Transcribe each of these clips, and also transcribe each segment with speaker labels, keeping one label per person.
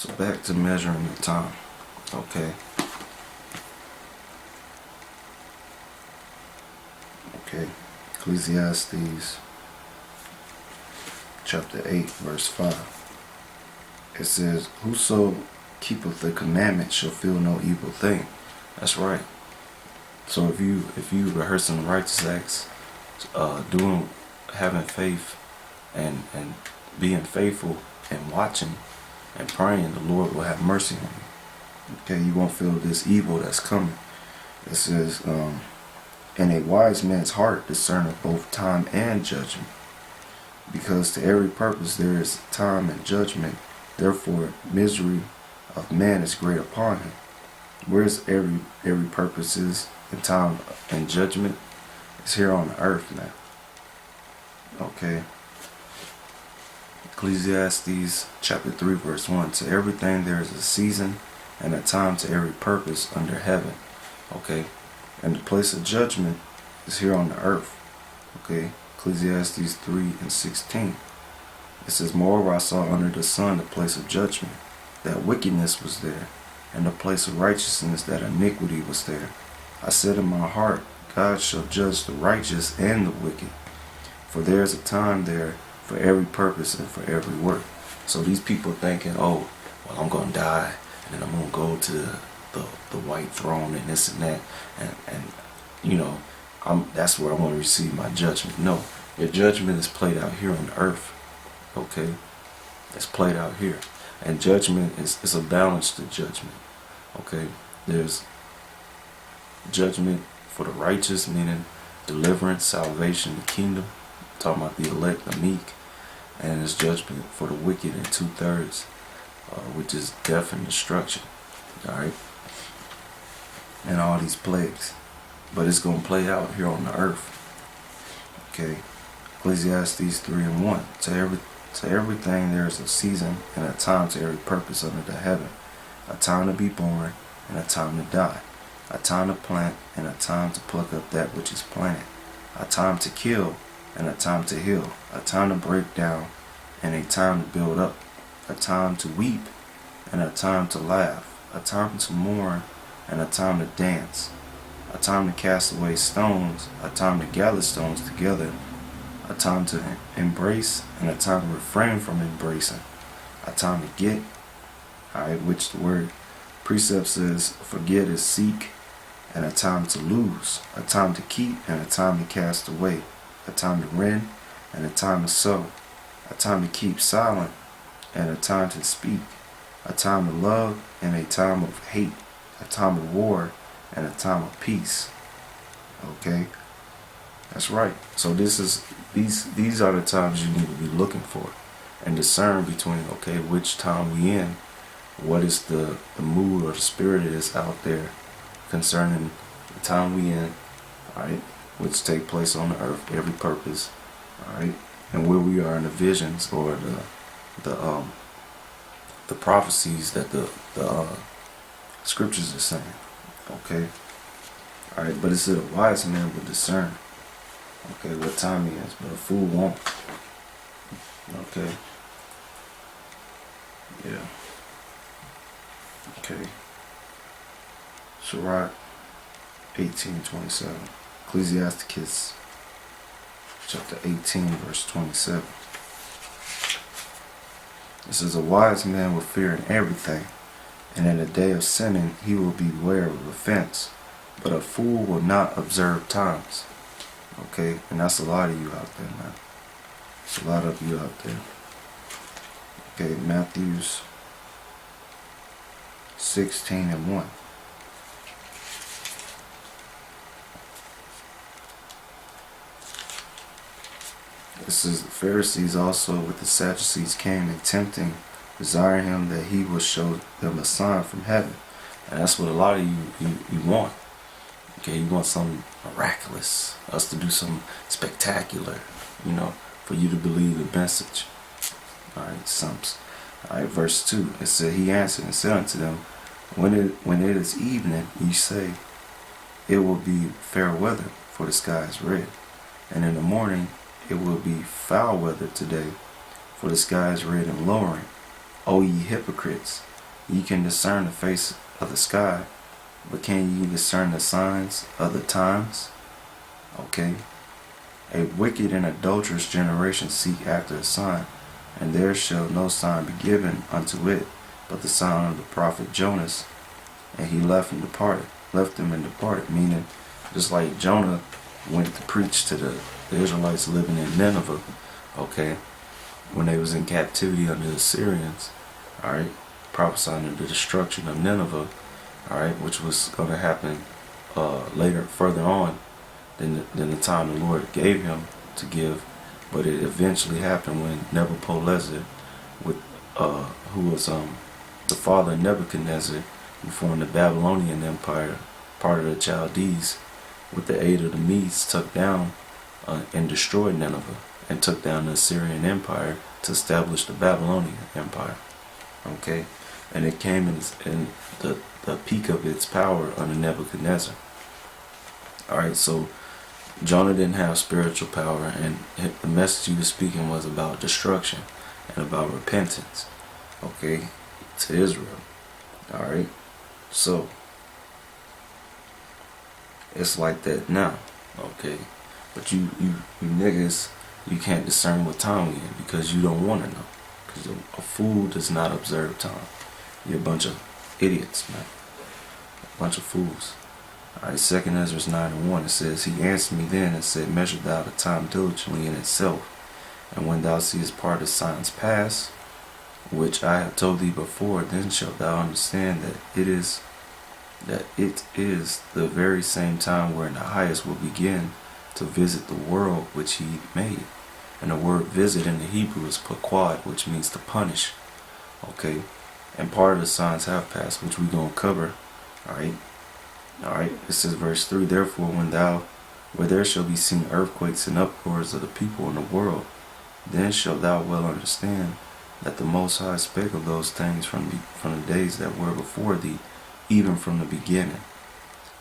Speaker 1: So back to measuring the time. Okay. Okay. Ecclesiastes chapter 8 verse 5. It says, "Whoso keepeth the commandment shall feel no evil thing." That's right. So if you rehearsing righteous acts, having faith and being faithful and watching and praying, the Lord will have mercy on you. Okay, you won't feel this evil that's coming. It says, "And a wise man's heart discerneth both time and judgment, because to every purpose there is time and judgment. Therefore misery of man is great upon him." Where's every purpose is in time and judgment? It's here on the earth now. Okay. Ecclesiastes chapter 3 verse 1. "To everything there is a season and a time to every purpose under heaven." Okay. And the place of judgment is here on the earth. Okay. Ecclesiastes 3 and 16. It says, "Moreover I saw under the sun the place of judgment, that wickedness was there, and the place of righteousness, that iniquity was there. I said in my heart, God shall judge the righteous and the wicked, for there is a time there for every purpose and for every work." So these people thinking, oh, well, I'm going to die, and then I'm going to go to the white throne and this and that, and you know, that's where I'm going to receive my judgment. No, your judgment is played out here on the earth. Okay? It's played out here. And judgment is a balance to judgment. Okay? There's judgment for the righteous, meaning deliverance, salvation, the kingdom. I'm talking about the elect, the meek. And there's judgment for the wicked in 2/3, which is death and destruction. Alright? And all these plagues. But it's going to play out here on the earth. Okay? Ecclesiastes 3 and 1. To everything there is a season and a time to every purpose under the heaven. A time to be born and a time to die. A time to plant and a time to pluck up that which is planted. A time to kill and a time to heal. A time to break down and a time to build up. A time to weep and a time to laugh. A time to mourn and a time to dance. A time to cast away stones. A time to gather stones together. A time to embrace and a time to refrain from embracing. A time to get, which the word precept says forget is seek, and a time to lose. A time to keep and a time to cast away. A time to rend and a time to sow. A time to keep silent and a time to speak. A time to love and a time of hate. A time of war and a time of peace. Okay? That's right. So these are the times you need to be looking for and discern between, okay, which time we in, what is the mood or the spirit is out there concerning the time we in, alright, which take place on the earth, every purpose, alright, and where we are in the visions or the prophecies that the scriptures are saying. Okay? Alright, but it said a wise man would discern, okay, what time he is, but a fool won't. Okay. Yeah. Okay. Sirach 18:27. Ecclesiasticus chapter 18 verse 27. It says, "A wise man will fear in everything, and in the day of sinning he will beware of offense, but a fool will not observe times." Okay, and that's a lot of you out there, man. It's a lot of you out there. Okay, Matthews 16 and 1. This is the Pharisees also with the Sadducees came and tempting, desiring him that he would show them a sign from heaven. And that's what a lot of you want. Okay, you want something miraculous, us to do something spectacular, you know, for you to believe the message. Alright, verse 2. It said, "He answered and said unto them, when it is evening, ye say, it will be fair weather, for the sky is red. And in the morning, it will be foul weather today, for the sky is red and lowering. O ye hypocrites, Ye can discern the face of the sky, but can ye discern the signs of the times? Okay. A wicked and adulterous generation seek after a sign, and there shall no sign be given unto it, but the sign of the prophet Jonas. And he left them and departed, meaning just like Jonah went to preach to the Israelites living in Nineveh, okay, when they was in captivity under the Assyrians, alright, prophesying the destruction of Nineveh, alright, which was going to happen later, further on than the time the Lord gave him to give, but it eventually happened when Nebuchadnezzar, with who was the father of Nebuchadnezzar, who formed the Babylonian Empire, part of the Chaldees, with the aid of the Medes, took down and destroyed Nineveh, and took down the Assyrian Empire to establish the Babylonian Empire. Okay, and it came in the peak of its power under Nebuchadnezzar. Alright, so Jonah didn't have spiritual power, and the message he was speaking was about destruction and about repentance, okay, to Israel. Alright, so it's like that now, okay, but you niggas, you can't discern what time we in because you don't want to know, because a fool does not observe time. You're a bunch of idiots, man, a bunch of fools. Alright, 2nd Esdras 9:1, it says, He answered me then and said, Measure thou the time diligently in itself, and when thou seest part of signs pass, which I have told thee before, then shalt thou understand that it is the very same time wherein the highest will begin to visit the world which he made. And the word visit in the Hebrew is paquad, which means to punish. Okay, and part of the signs have passed, which we're going to cover. Alright, it says verse 3, Therefore where there shall be seen earthquakes and uproars of the people in the world, then shalt thou well understand that the Most High spake of those things from the days that were before thee, even from the beginning.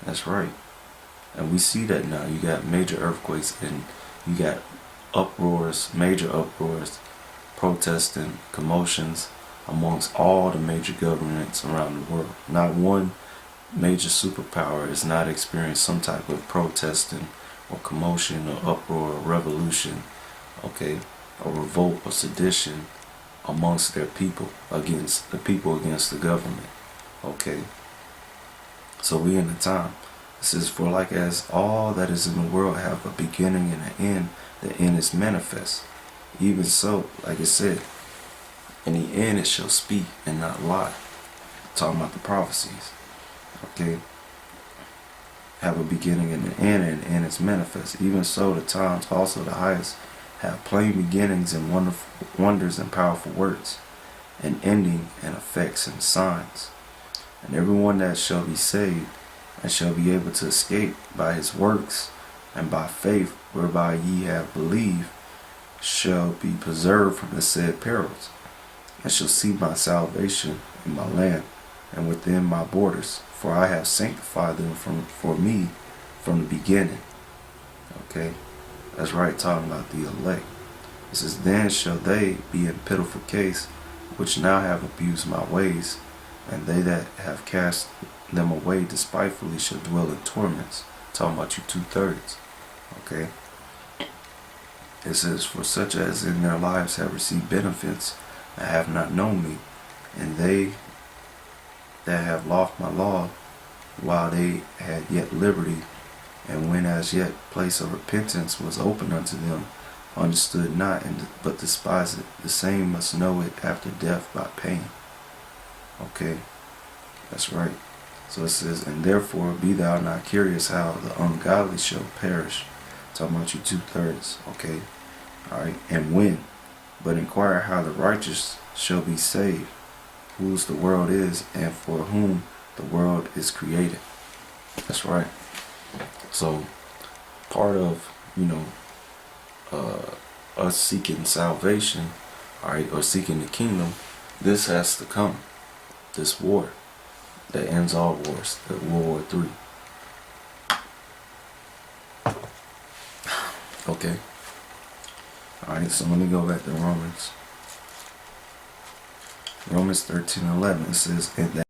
Speaker 1: That's right. And we see that now. You got major earthquakes and you got major uproars, protesting, commotions amongst all the major governments around the world. Not one major superpower has not experienced some type of protesting or commotion or uproar or revolution, okay, or revolt or sedition amongst their people, against the government, okay. So we in the time. It says, For like as all that is in the world have a beginning and an end, the end is manifest. Even so, like it said, in the end it shall speak and not lie. Talking about the prophecies. Okay, have a beginning and an end is manifest. Even so, the times also the highest have plain beginnings and wonders and powerful words, and ending and effects and signs. And everyone that shall be saved and shall be able to escape by his works and by faith whereby ye have believed shall be preserved from the said perils, and shall see my salvation in my land and within my borders, for I have sanctified them for me from the beginning. Okay, that's right, talking about the elect. It says, Then shall they be in pitiful case, which now have abused my ways, and they that have cast them away despitefully shall dwell in torments. Talking about you 2/3. Okay. It says, For such as in their lives have received benefits and have not known me, and they that have lost my law while they had yet liberty, and when as yet place of repentance was open unto them, understood not, but despised it. The same must know it after death by pain. Okay, that's right. So it says, And therefore be thou not curious how the ungodly shall perish. Talking about you 2/3. Okay, alright, and when, but inquire how the righteous shall be saved, whose the world is, and for whom the world is created. That's right. So part of, us seeking salvation, alright, or seeking the kingdom, this has to come. This war that ends all wars, the World War III. Okay. Alright, so let me go back to Romans 13:11 says, and that